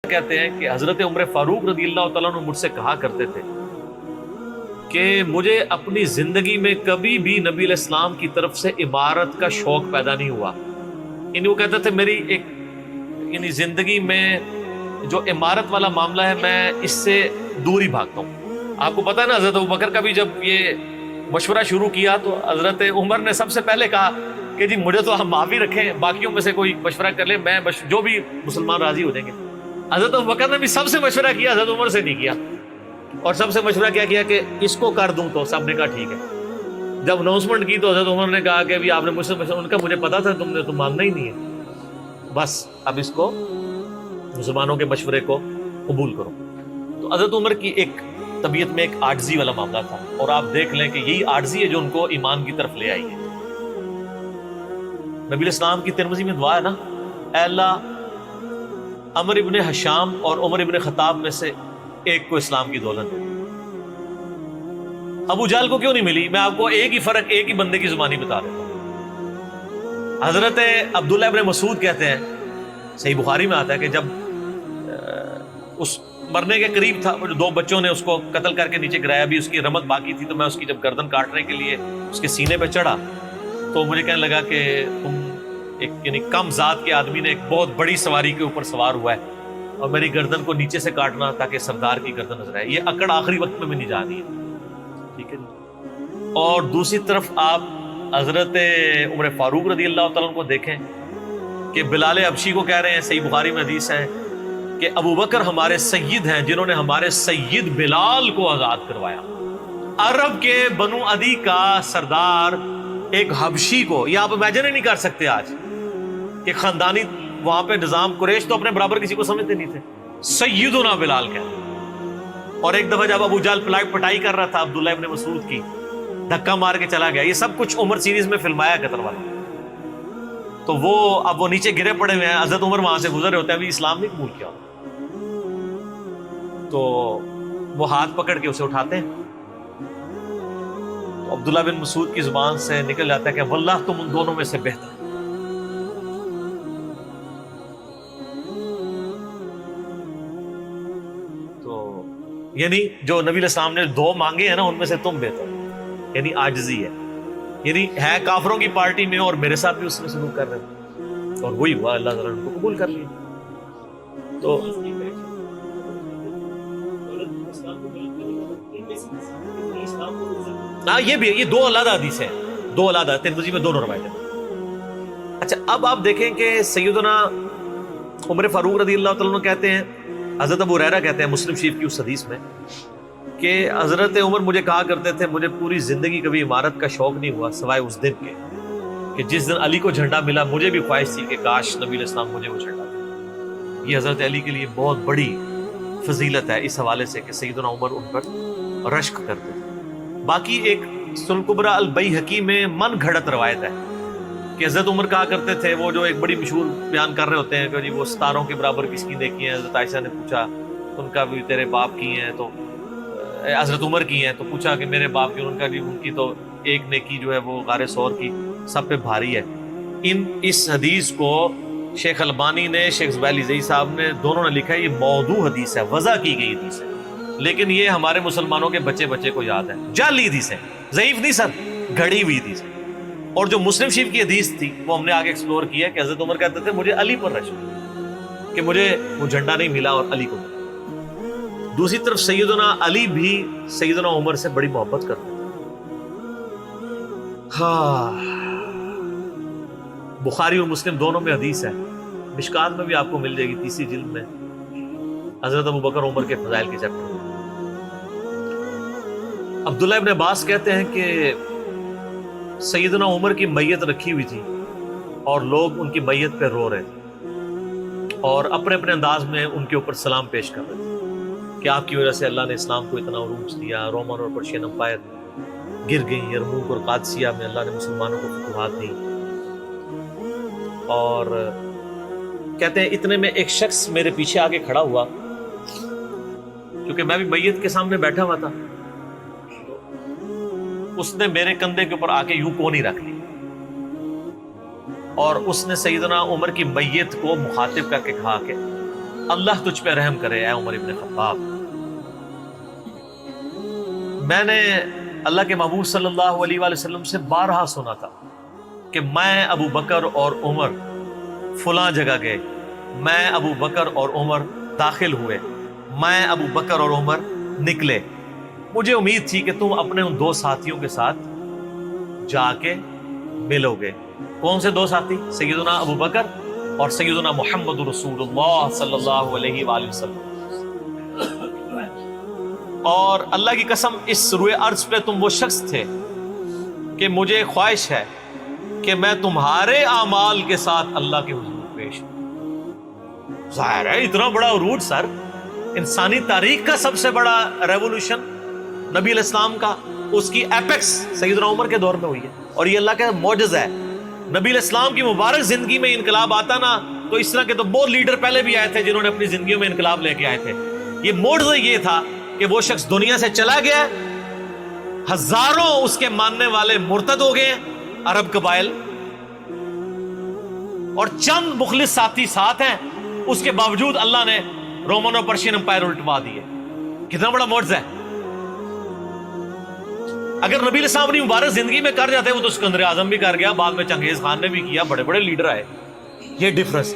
کہتے ہیں کہ حضرت عمر فاروق رضی اللہ تعالیٰ عنہ مجھ سے کہا کرتے تھے کہ مجھے اپنی زندگی میں کبھی بھی نبی علیہ السلام کی طرف سے عمارت کا شوق پیدا نہیں ہوا. یعنی وہ کہتے تھے میری ایک یعنی زندگی میں جو عمارت والا معاملہ ہے میں اس سے دور ہی بھاگتا ہوں. آپ کو پتہ ہے نا حضرت ابوبکر کا بھی جب یہ مشورہ شروع کیا تو حضرت عمر نے سب سے پہلے کہا کہ جی مجھے تو ہم معافی رکھیں, باقیوں میں سے کوئی مشورہ کر لے, میں جو بھی مسلمان راضی ہو جائیں گے. حضرت ابوبکر نے بھی سب سے مشورہ کیا, حضرت عمر سے نہیں کیا. اور سب سے مشورہ کیا کہ اس کو کر دوں, تو سب نے کہا ٹھیک ہے. جب اناؤنسمنٹ کی تو حضرت عمر نے کہا کہ بھی آپ نے مجھ سے مشورہ, ان کا مجھے پتا تھا تم نے تو ماننا ہی نہیں ہے, بس اب اس کو مسلمانوں کے مشورے کو قبول کرو. تو حضرت عمر کی ایک طبیعت میں ایک عاجزی والا معاملہ تھا, اور آپ دیکھ لیں کہ یہی عاجزی ہے جو ان کو ایمان کی طرف لے آئی ہے. نبی علیہ السلام کی ترمذی میں دعا ہے نا, اے اللہ عمر ابن حشام اور عمر ابن خطاب میں سے ایک کو اسلام کی دولت دے. ابو جہل کو کیوں نہیں ملی؟ میں آپ کو ایک ہی فرق ایک ہی بندے کی زبانی بتا دیتا ہوں. حضرت عبداللہ ابن مسعود کہتے ہیں, صحیح بخاری میں آتا ہے کہ جب اس مرنے کے قریب تھا, دو بچوں نے اس کو قتل کر کے نیچے گرایا, بھی اس کی رمق باقی تھی, تو میں اس کی جب گردن کاٹنے کے لیے اس کے سینے پہ چڑھا تو مجھے کہنے لگا کہ تم ایک یعنی کم ذات کے آدمی نے ایک بہت بڑی سواری کے اوپر سوار ہوا ہے اور میری گردن کو نیچے سے کاٹنا تاکہ سردار کی گردن نظر آئے. یہ اکڑ آخری وقت میں نہیں جا رہی ہے, ٹھیک ہے. اور دوسری طرف آپ حضرت عمر فاروق رضی اللہ تعالیٰ عنہ کو دیکھیں کہ بلال حبشی کو کہہ رہے ہیں, صحیح بخاری میں حدیث ہے کہ ابو بکر ہمارے سید ہیں جنہوں نے ہمارے سید بلال کو آزاد کروایا. عرب کے بنو عدی کا سردار ایک حبشی کو, یہ آپ امیجن ہی نہیں کر سکتے آج کہ خاندانی وہاں پہ نظام, قریش تو اپنے برابر کسی کو سمجھتے نہیں تھے, سیدنا بلال کہتے. اور ایک دفعہ جب ابو جہل پٹائی کر رہا تھا عبداللہ ابن مسعود کی, دھکا مار کے چلا گیا. یہ سب کچھ عمر سیریز میں فلمایا قطر والا. تو وہ اب وہ نیچے گرے پڑے ہوئے ہیں, حضرت عمر وہاں سے گزر رہے ہوتے ہیں, ابھی اسلام نہیں قبول کیا. تو وہ ہاتھ پکڑ کے اسے اٹھاتے ہیں, تو عبداللہ بن مسعود کی زبان سے نکل جاتا ہے کہ واللہ تم ان دونوں میں سے بہتر. تو یعنی جو نبی علیہ السلام نے دو مانگے ہیں نا, ان میں سے تم بہتر, یعنی عاجزی ہے. یعنی ہے کافروں کی پارٹی میں اور میرے ساتھ بھی اس میں سلوک کر رہے ہیں, اور وہی ہوا, اللہ تعالیٰ نے ان کو قبول کر لیا. تو ہاں یہ بھی یہ دو علیحدہ حدیث ہیں, دو علیحدہ, ترمذی میں دونوں روایتیں. اچھا اب آپ دیکھیں کہ سیدنا عمر فاروق رضی اللہ تعالیٰ عنہ کہتے ہیں, حضرت ابو ہریرہ کہتے ہیں مسلم شریف کی اس حدیث میں کہ حضرت عمر مجھے کہا کرتے تھے مجھے پوری زندگی کبھی عمارت کا شوق نہیں ہوا سوائے اس دن کے کہ جس دن علی کو جھنڈا ملا. مجھے بھی خواہش تھی کہ کاش نبی علیہ السلام مجھے وہ جھنڈا دے. یہ حضرت علی کے لیے بہت بڑی فضیلت ہے اس حوالے سے کہ سیدنا عمر ان پر رشک کرتے تھے. باقی ایک سنن کبریٰ البیہقی میں من گھڑت روایت ہے کہ حضرت عمر کہا کرتے تھے, وہ جو ایک بڑی مشہور بیان کر رہے ہوتے ہیں کہ جی وہ ستاروں کے برابر کس کی نیکی ہیں. حضرت عائشہ نے پوچھا ان کا بھی تیرے باپ کی ہیں, تو حضرت عمر کی ہیں, تو پوچھا کہ میرے باپ کی, ان کا بھی ان کی تو ایک نیکی جو ہے وہ غار ثور کی سب پہ بھاری ہے. اس حدیث کو شیخ البانی نے, شیخ زبیلی زئی صاحب نے, دونوں نے لکھا ہے یہ موضوع حدیث ہے, وضع کی گئی حدیث ہے, لیکن یہ ہمارے مسلمانوں کے بچے کو یاد ہے. جعلی حدیث ہے, ضعیف نہیں سر, گھڑی ہوئی حدیث ہے. اور جو مسلم شریف کی حدیث تھی وہ ہم نے آگے ایکسپلور کیا کہ حضرت عمر کہتے تھے مجھے علی پر رشک کہ مجھے وہ جھنڈا نہیں ملا اور علی کو ملا. دوسری طرف سیدنا علی بھی سیدنا عمر سے بڑی محبت کرتے تھے. ہاں, بخاری اور مسلم دونوں میں حدیث ہے, مشکات میں بھی آپ کو مل جائے گی, تیسری جلد میں حضرت ابو بکر عمر کے فضائل کے چیپٹر میں. عبداللہ ابن عباس کہتے ہیں کہ سیدنا عمر کی میت رکھی ہوئی تھی اور لوگ ان کی میت پہ رو رہے تھے اور اپنے اپنے انداز میں ان کے اوپر سلام پیش کر رہے تھے کہ آپ کی وجہ سے اللہ نے اسلام کو اتنا عروج دیا, رومن اور پرشین امپائر گر گئی, یرموک اور قادسیہ میں اللہ نے مسلمانوں کو فتوحات دی. اور کہتے ہیں اتنے میں ایک شخص میرے پیچھے آگے کھڑا ہوا, کیونکہ میں بھی میت کے سامنے بیٹھا ہوا تھا, اس نے میرے کندھے کے اوپر آ کے یوں کونی رکھ لی اور اس نے سیدنا عمر کی میت کو مخاطب کر کے کہا کہ اللہ تجھ پہ رحم کرے اے عمر ابن خطاب. میں نے اللہ کے محبوب صلی اللہ علیہ وآلہ وسلم سے بارہا سنا تھا کہ میں ابو بکر اور عمر فلاں جگہ گئے، میں ابو بکر اور عمر داخل ہوئے، میں ابو بکر اور عمر نکلے. مجھے امید تھی کہ تم اپنے ان دو ساتھیوں کے ساتھ جا کے ملو گے. کون سے دو ساتھی؟ سیدنا ابو بکر اور سیدنا محمد رسول اللہ صلی اللہ علیہ وآلہ وسلم. اور اللہ کی قسم اس روئے ارض پہ تم وہ شخص تھے کہ مجھے خواہش ہے کہ میں تمہارے اعمال کے ساتھ اللہ کے حضور پیش ہوں. ظاہر ہے اتنا بڑا عروج سر، انسانی تاریخ کا سب سے بڑا ریولوشن نبی علیہ السلام کا، اس کی ایپیکس سیدنا عمر کے دور میں ہوئی ہے. اور یہ اللہ کا معجزہ ہے. نبی علیہ السلام کی مبارک زندگی میں انقلاب آتا نا تو اس طرح کے تو بہت لیڈر پہلے بھی آئے تھے جنہوں نے اپنی زندگیوں میں انقلاب لے کے آئے تھے. یہ معجزہ یہ تھا کہ وہ شخص دنیا سے چلا گیا، ہزاروں اس کے ماننے والے مرتد ہو گئے عرب قبائل، اور چند مخلص ساتھی ساتھ ہیں، اس کے باوجود اللہ نے رومن اور پرشین امپائر الٹوا دیے. کتنا بڑا معجزہ ہے. اگر نبی علیہ السلام اپنی مبارک زندگی میں کر جاتے، وہ تو سکندر اعظم بھی کر گیا، بعد میں چنگیز خان نے بھی کیا، بڑے بڑے لیڈر آئے. یہ ڈفرنس،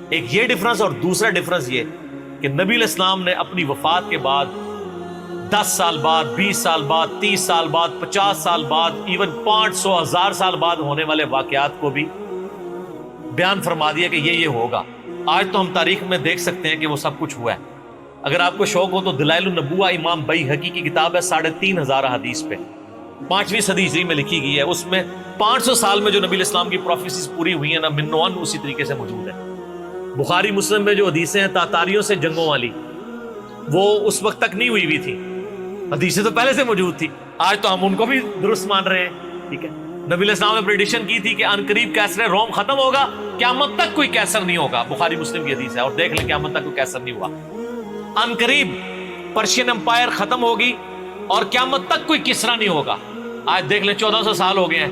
ایک یہ ڈفرنس، اور دوسرا ڈفرنس یہ کہ نبی علیہ السلام نے اپنی وفات کے بعد 10 سال بعد، 20 سال بعد، 30 سال بعد، 50 سال بعد، ایون 500 1000 سال بعد ہونے والے واقعات کو بھی بیان فرما دیا کہ یہ ہوگا. آج تو ہم تاریخ میں دیکھ سکتے ہیں کہ وہ سب کچھ ہوا ہے. اگر آپ کو شوق ہو تو دلائل النبوہ امام بیہقی کی کتاب ہے، 3500 حدیث پہ، 5ویں صدی ہجری میں لکھی گئی ہے. اس میں 500 سال میں جو نبی علیہ السلام کی پروفیسیز پوری ہوئی ہیں نا، منوان اسی طریقے سے موجود ہے. بخاری مسلم میں جو حدیثیں ہیں تاتاریوں سے جنگوں والی، وہ اس وقت تک نہیں ہوئی تھی، حدیثیں تو پہلے سے موجود تھی. آج تو ہم ان کو بھی درست مان رہے ہیں. ٹھیک ہے، نبی علیہ السلام نے پریڈکشن کی تھی کہ ان قریب کیسر روم ختم ہوگا، قیامت تک کوئی کیسر نہیں ہوگا. بخاری مسلم کی حدیث ہے، اور دیکھ لیں قیامت تک کوئی کیسر نہیں ہوا. ان قریب پرشین امپائر ختم ہوگی اور قیامت تک کوئی کسرا نہیں ہوگا. آج دیکھ لیں 1400 سال ہو گئے ہیں.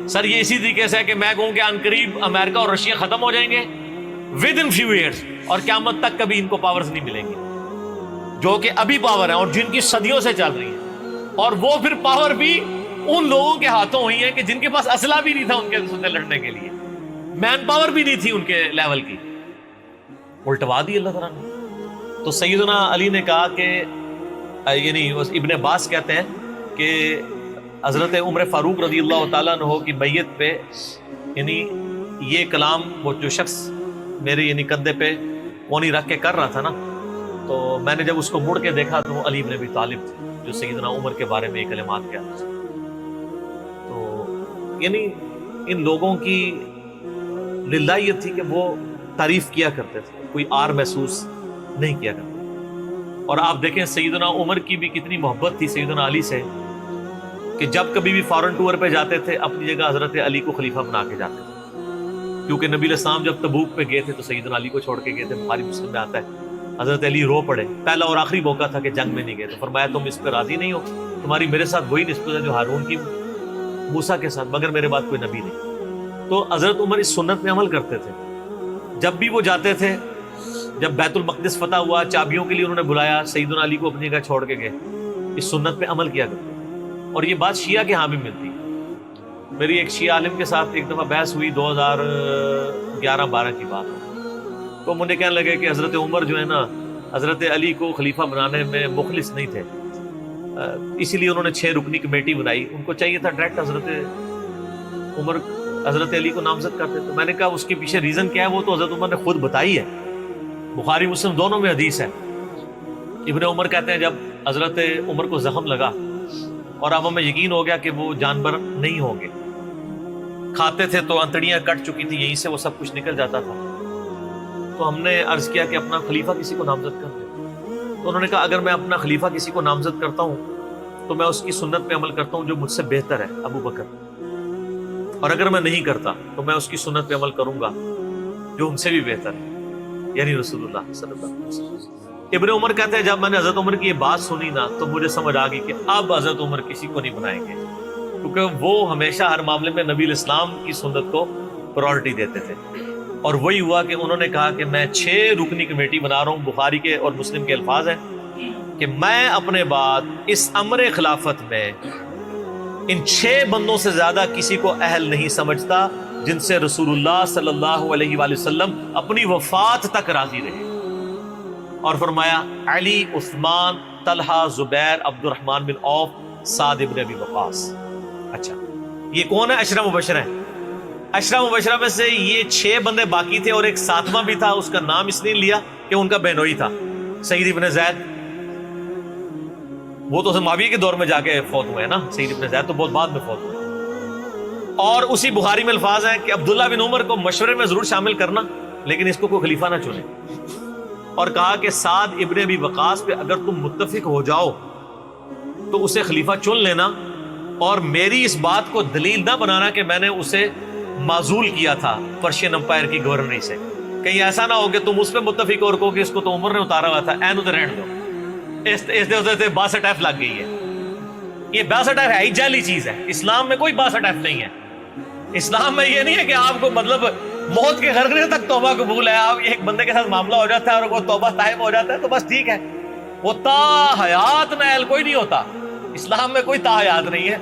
سر یہ اسی طریقے سے ہے کہ میں کہوں کہ ان قریب امریکہ اور رشیا ختم ہو جائیں گے ود ان فیو ایئرس، اور قیامت تک کبھی ان کو پاورز نہیں ملیں گے جو کہ ابھی پاور ہیں اور جن کی صدیوں سے چل رہی ہیں. اور وہ پھر پاور بھی ان لوگوں کے ہاتھوں ہوئی ہے کہ جن کے پاس اسلحہ بھی نہیں تھا ان کے سے لڑنے کے لیے، مین پاور بھی نہیں تھی ان کے لیول کی، الٹوا دی اللہ تعالیٰ نے. تو سیدنا علی نے کہا کہ یعنی ابن عباس کہتے ہیں کہ حضرت عمر فاروق رضی اللہ تعالیٰ عنہ کی میت پہ یعنی یہ کلام وہ جو شخص میرے یعنی کندھے پہ کونی رکھ کے کر رہا تھا نا، تو میں نے جب اس کو مڑ کے دیکھا تو وہ علی بن ابی طالب تھے جو سیدنا عمر کے بارے میں یہ کلمات کہتے تھے. تو یعنی ان لوگوں کی للہ یہ تھی کہ وہ تعریف کیا کرتے تھے، کوئی آر محسوس نہیں کیا کرتے. اور آپ دیکھیں سیدنا عمر کی بھی کتنی محبت تھی سیدنا علی سے کہ جب کبھی بھی فارن ٹور پہ جاتے تھے اپنی جگہ حضرت علی کو خلیفہ بنا کے جاتے تھے. کیونکہ نبی علیہ السلام جب تبوک پہ گئے تھے تو سیدنا علی کو چھوڑ کے گئے تھے. بخاری مسلم میں آتا ہے حضرت علی رو پڑے، پہلا اور آخری موقع تھا کہ جنگ میں نہیں گئے. تو فرمایا تم اس پہ راضی نہیں ہو، تمہاری میرے ساتھ وہی نسبت ہے جو ہارون کی موسیٰ کے ساتھ، مگر میرے بعد کوئی نبی نہیں. تو حضرت عمر اس سنت میں عمل کرتے تھے. جب بھی وہ جاتے تھے، جب بیت المقدس فتح ہوا چابیوں کے لیے انہوں نے بلایا، سیدنا علی کو اپنی جگہ چھوڑ کے گئے. اس سنت پہ عمل کیا کرتے. اور یہ بات شیعہ کے ہاں بھی ملتی. میری ایک شیعہ عالم کے ساتھ ایک دفعہ بحث ہوئی 2011-12 کی بات. تو مجھے کہنے لگے کہ حضرت عمر جو ہے نا حضرت علی کو خلیفہ بنانے میں مخلص نہیں تھے، اسی لیے انہوں نے 6 رکنی کمیٹی بنائی. ان کو چاہیے تھا ڈائریکٹ حضرت عمر حضرت علی کو نامزد کرتے. تو میں نے کہا اس کے پیچھے ریزن کیا ہے، وہ تو حضرت عمر نے خود بتائی ہے. بخاری مسلم دونوں میں حدیث ہے. ابن عمر کہتے ہیں جب حضرت عمر کو زخم لگا اور اب ہمیں یقین ہو گیا کہ وہ جانور نہیں ہوں گے، کھاتے تھے تو انتڑیاں کٹ چکی تھی، یہیں سے وہ سب کچھ نکل جاتا تھا. تو ہم نے عرض کیا کہ اپنا خلیفہ کسی کو نامزد کر دیں. تو انہوں نے کہا اگر میں اپنا خلیفہ کسی کو نامزد کرتا ہوں تو میں اس کی سنت پہ عمل کرتا ہوں جو مجھ سے بہتر ہے، ابو بکر. اور اگر میں نہیں کرتا تو میں اس کی سنت پہ عمل کروں گا جو ان سے بھی بہتر ہے، یعنی رسول اللہ صلی اللہ علیہ وسلم. ابن عمر کہتے ہیں جب میں نے حضرت عمر کی یہ بات سنی نا تو مجھے سمجھ آ گئی کہ اب حضرت عمر کسی کو نہیں بنائیں گے، کیونکہ وہ ہمیشہ ہر معاملے میں نبی علیہ السلام کی سنت کو پرائورٹی دیتے تھے. اور وہی ہوا کہ انہوں نے کہا کہ میں 6 رکنی کمیٹی بنا رہا ہوں. بخاری کے اور مسلم کے الفاظ ہیں کہ میں اپنے بعد اس امر خلافت میں ان 6 بندوں سے زیادہ کسی کو اہل نہیں سمجھتا جن سے رسول اللہ صلی اللہ علیہ وآلہ وسلم اپنی وفات تک راضی رہے. اور فرمایا علی، عثمان، طلحہ، زبیر، عبد الرحمن بن عوف، سعد ابن ابی وقاص. اچھا یہ کون ہے؟ عشرہ مبشرہ ہیں. عشرہ مبشرہ میں سے یہ 6 بندے باقی تھے اور ایک 7واں بھی تھا. اس کا نام اس نے لیا کہ ان کا بہنوئی تھا، سعید ابن زید. وہ تو معاویہ کے دور میں جا کے فوت ہوئے ہیں نا. سعید ابن زید تو بہت بعد میں فوت ہوئے. اور اسی بخاری میں الفاظ ہیں کہ عبداللہ بن عمر کو مشورے میں ضرور شامل کرنا لیکن اس کو کوئی خلیفہ نہ چنے. اور کہا کہ سعد ابن ابی وقاص پہ اگر تم متفق ہو جاؤ تو اسے خلیفہ چن لینا، اور میری اس بات کو دلیل نہ بنانا کہ میں نے اسے معزول کیا تھا پرشین امپائر کی گورنری سے. کہیں ایسا نہ ہو کہ تم اس پہ متفق اور کہو کہ اس کو تو عمر نے اتارا ہوا تھا، اینو تو رہن دو. اس باسٹ ایف لگ گئی ہے. یہ باسٹ ایف ہے ہی جعلی چیز ہے. اسلام میں کوئی باسٹ ایف نہیں ہے. اسلام میں یہ نہیں ہے کہ آپ کو مطلب موت کے غرغرے تک توبہ قبول ہے. آپ ایک بندے کے ساتھ معاملہ ہو جاتا ہے اور وہ توبہ طائب ہو جاتا ہے تو بس ٹھیک ہے. وہ تا حیات نائل کوئی نہیں ہوتا. اسلام میں کوئی تا حیات نہیں ہے.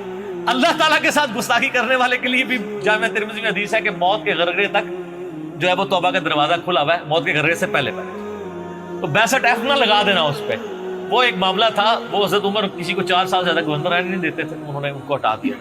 اللہ تعالیٰ کے ساتھ گستاخی کرنے والے کے لیے بھی جامعہ ترمذی میں حدیث ہے کہ موت کے غرغرے تک جو ہے وہ توبہ کا دروازہ کھلا ہوا ہے، موت کے غرغرے سے پہلے. تو 62 ایف نہ لگا دینا اس پہ. وہ ایک معاملہ تھا، وہ حضرت عمر کسی کو 4 سال زیادہ گورنر رہنے نہیں دیتے تھے، انہوں نے ان کو ہٹا دیا.